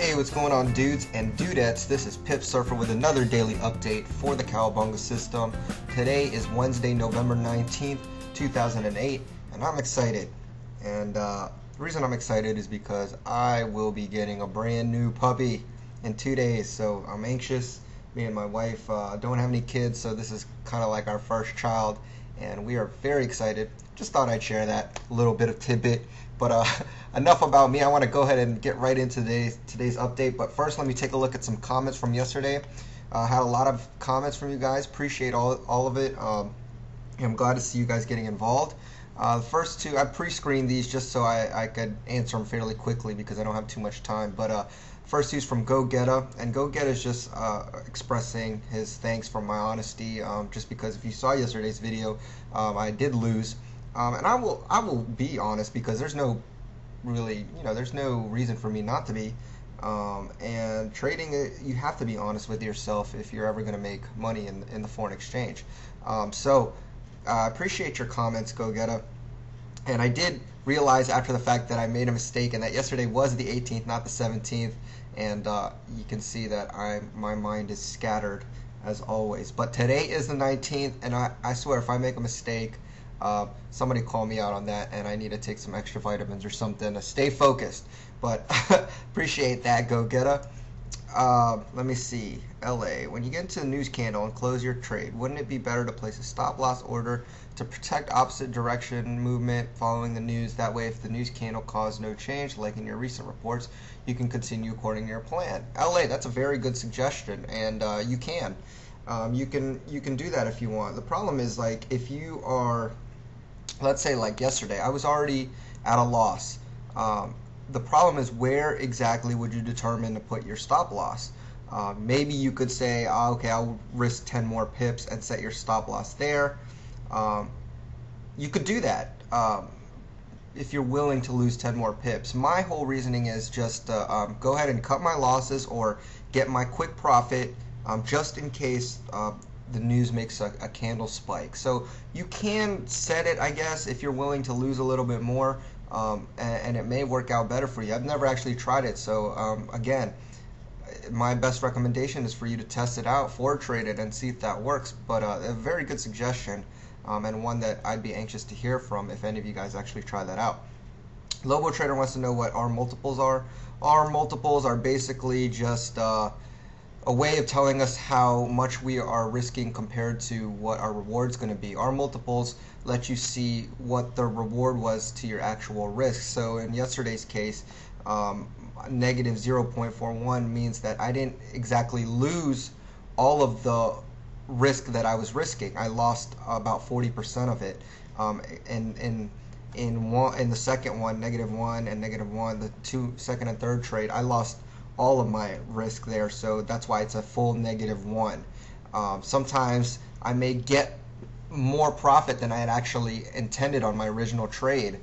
Hey, what's going on, dudes and dudettes? This is Pip Surfer with another daily update for the Cowabunga system. Today is Wednesday, November 19th, 2008, and I'm excited. And the reason I'm excited is because I will be getting a brand new puppy in 2 days, so I'm anxious. Me and my wife don't have any kids, so this is kind of like our first child, and we are very excited. Just thought I'd share that little bit of tidbit. But enough about me. I want to go ahead and get right into today's update. But first, let me take a look at some comments from yesterday. Had a lot of comments from you guys. Appreciate all of it. I'm glad to see you guys getting involved. The first two, I pre-screened these just so I could answer them fairly quickly because I don't have too much time. But first two's from Go Getta, and Go Getta is just expressing his thanks for my honesty. Just because if you saw yesterday's video, I did lose. And I will be honest because there's no there's no reason for me not to be. And trading, you have to be honest with yourself if you're ever going to make money in the foreign exchange. So I appreciate your comments, Go Getta. And I did realize after the fact that I made a mistake and that yesterday was the 18th, not the 17th. And you can see that my mind is scattered as always. But today is the 19th, and I swear if I make a mistake, somebody call me out on that, and I need to take some extra vitamins or something to stay focused. But appreciate that, Go Getta. Let me see. LA, when you get into the news candle and close your trade, wouldn't it be better to place a stop loss order to protect opposite direction movement following the news? That way, if the news candle caused no change, like in your recent reports, you can continue according to your plan. LA, that's a very good suggestion, and you can do that if you want. The problem is, like, if you are, let's say like yesterday, I was already at a loss. The problem is, where exactly would you determine to put your stop loss? Maybe you could say, okay, I'll risk 10 more pips and set your stop loss there. You could do that if you're willing to lose 10 more pips. My whole reasoning is just go ahead and cut my losses or get my quick profit just in case the news makes a candle spike. So you can set it, I guess, if you're willing to lose a little bit more, and it may work out better for you. I've never actually tried it, so again, my best recommendation is for you to test it out, forward trade it, and see if that works. But a very good suggestion, and one that I'd be anxious to hear from if any of you guys actually try that out. Lobo Trader wants to know what our multiples are. Our multiples are basically just a way of telling us how much we are risking compared to what our reward's going to be. Our multiples let you see what the reward was to your actual risk. So in yesterday's case, negative 0.41 means that I didn't exactly lose all of the risk that I was risking. I lost about 40% of it. In the second one, -1 and -1, the second and third trade, I lost all of my risk there, so that's why it's a full -1. Sometimes I may get more profit than I had actually intended on my original trade,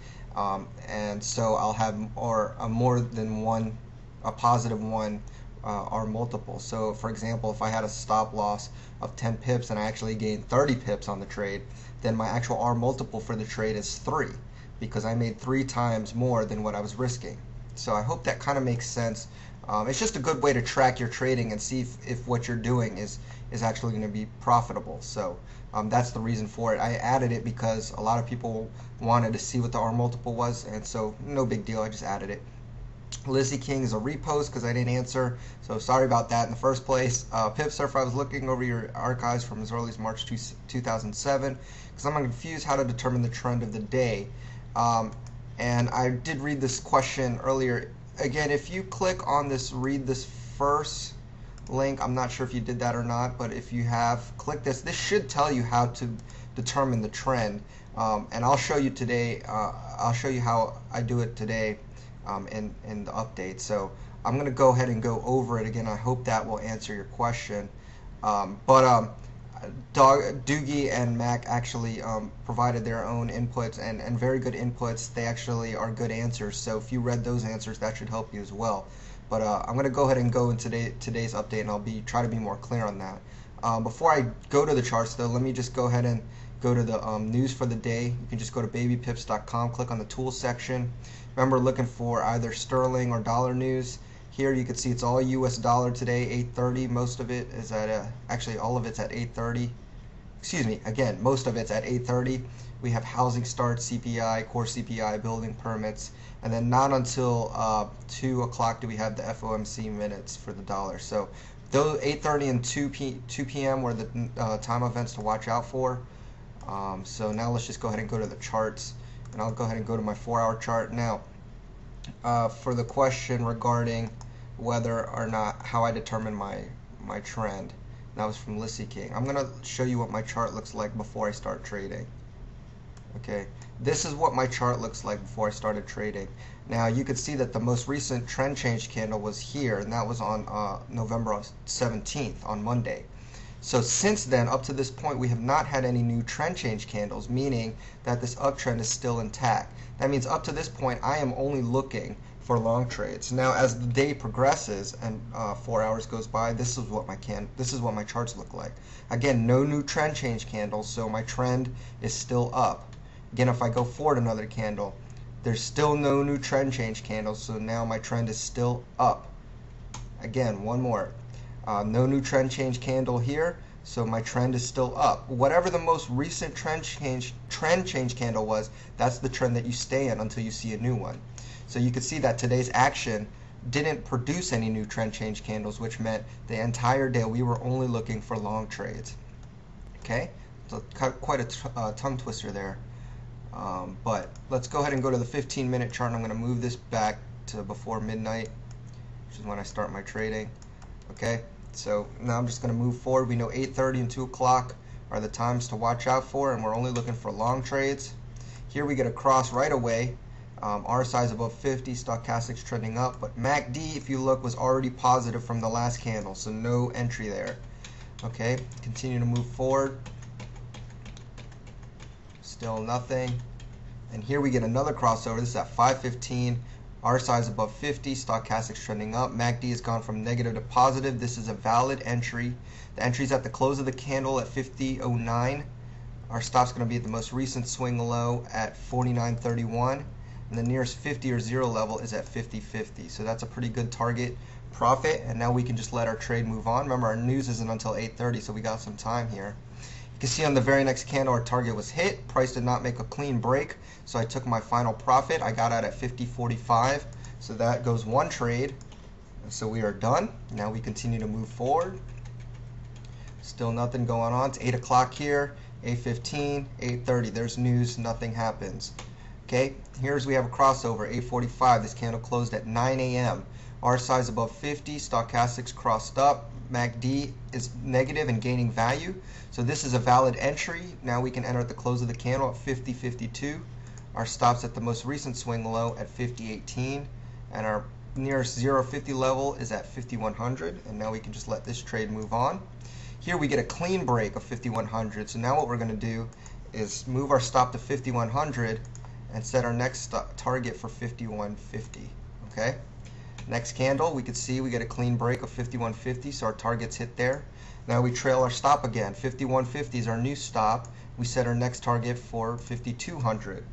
and so I'll have more than one, a positive one, R multiple. So for example, if I had a stop loss of 10 pips and I actually gained 30 pips on the trade, then my actual R multiple for the trade is 3, because I made 3 times more than what I was risking. So I hope that kind of makes sense. It's just a good way to track your trading and see if what you're doing is actually going to be profitable. So that's the reason for it. I added it because a lot of people wanted to see what the R multiple was, and so no big deal, I just added it. Lizzie King is a repost because I didn't answer, so sorry about that in the first place. Pip Surfer, I was looking over your archives from as early as March 2007 because I'm confused how to determine the trend of the day. And I did read this question earlier. Again, if you click on this, read this first link, I'm not sure if you did that or not, but if you have, click this. This should tell you how to determine the trend, and I'll show you today. I'll show you how I do it today in the update. So I'm going to go ahead and go over it again. I hope that will answer your question. Doogie and Mac actually provided their own inputs and very good inputs. They actually are good answers, so if you read those answers, that should help you as well. But I'm going to go ahead and go into today's update, and I'll try to be more clear on that. Before I go to the charts, though, let me just go ahead and go to the news for the day. You can just go to babypips.com, click on the tools section. Remember, looking for either sterling or dollar news. Here you can see it's all US dollar today, 830. Most of it is at actually all of it's at 830. Excuse me, again, most of it's at 830. We have housing starts, CPI, core CPI, building permits, and then not until 2 o'clock do we have the FOMC minutes for the dollar. So those 8:30 and 2 p.m. were the time events to watch out for. So now let's just go ahead and go to the charts, and I'll go ahead and go to my 4-hour chart now. For the question regarding whether or not how I determine my trend, that was from Lissy King. I'm gonna show you what my chart looks like before I start trading. Okay, this is what my chart looks like before I started trading. Now you can see that the most recent trend change candle was here, and that was on November 17th on Monday. So since then, up to this point, we have not had any new trend change candles, meaning that this uptrend is still intact. That means up to this point, I am only looking for long trades. Now, as the day progresses and 4 hours goes by, this is what my charts look like. Again, no new trend change candles, so my trend is still up. Again, if I go forward another candle, there's still no new trend change candles, so now my trend is still up. Again, one more. No new trend change candle here, so my trend is still up. Whatever the most recent trend change candle was, that's the trend that you stay in until you see a new one. So you can see that today's action didn't produce any new trend change candles, which meant the entire day we were only looking for long trades. Okay, so quite a tongue twister there. But let's go ahead and go to the 15-minute chart, and I'm going to move this back to before midnight, which is when I start my trading. Okay, so now I'm just going to move forward. We know 8:30 and 2 o'clock are the times to watch out for, and we're only looking for long trades. Here we get a cross right away. RSI is above 50, stochastics trending up, but MACD, if you look, was already positive from the last candle, so no entry there. Okay, continue to move forward. Still nothing. And here we get another crossover. This is at 5:15. RSI is above 50, stochastics trending up. MACD has gone from negative to positive. This is a valid entry. The entry is at the close of the candle at 50.09. Our stop's going to be at the most recent swing low at 49.31. And the nearest 50 or 0 level is at 50.50. So that's a pretty good target profit. And now we can just let our trade move on. Remember, our news isn't until 8:30, so we got some time here. You can see on the very next candle our target was hit. Price did not make a clean break, so I took my final profit. I got out at 50.45, so that goes one trade. So we are done. Now we continue to move forward. Still nothing going on. It's 8 o'clock here, 8:15, 8:30. There's news, nothing happens. Okay, we have a crossover, 8:45. This candle closed at 9 a.m. RSI is above 50, stochastics crossed up. MACD is negative and gaining value, so this is a valid entry. Now we can enter at the close of the candle at 50.52. Our stops at the most recent swing low at 50.18, and our nearest 0.50 level is at 5100. And now we can just let this trade move on. Here we get a clean break of 5100. So now what we're going to do is move our stop to 5100 and set our next target for 5150. Okay. Next candle, we can see we get a clean break of 5150, so our target's hit there. Now we trail our stop again. 5150 is our new stop. We set our next target for 5200.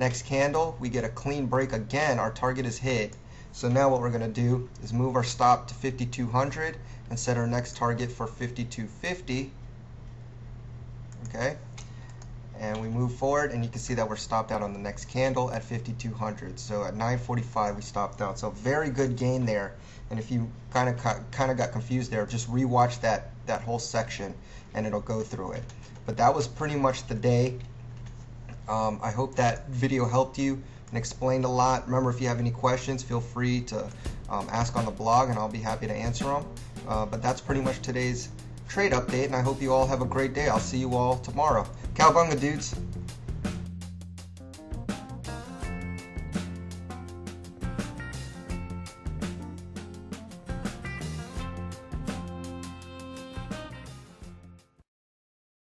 Next candle, we get a clean break again. Our target is hit. So now what we're going to do is move our stop to 5200 and set our next target for 5250. Okay. And we move forward, and you can see that we're stopped out on the next candle at 5200. So at 9:45 we stopped out. So very good gain there. And if you kind of got confused there, just rewatch that whole section, and it'll go through it. But that was pretty much the day. I hope that video helped you and explained a lot. Remember, if you have any questions, feel free to ask on the blog, and I'll be happy to answer them. But that's pretty much today's trade update, and I hope you all have a great day. I'll see you all tomorrow. Cowabunga, dudes.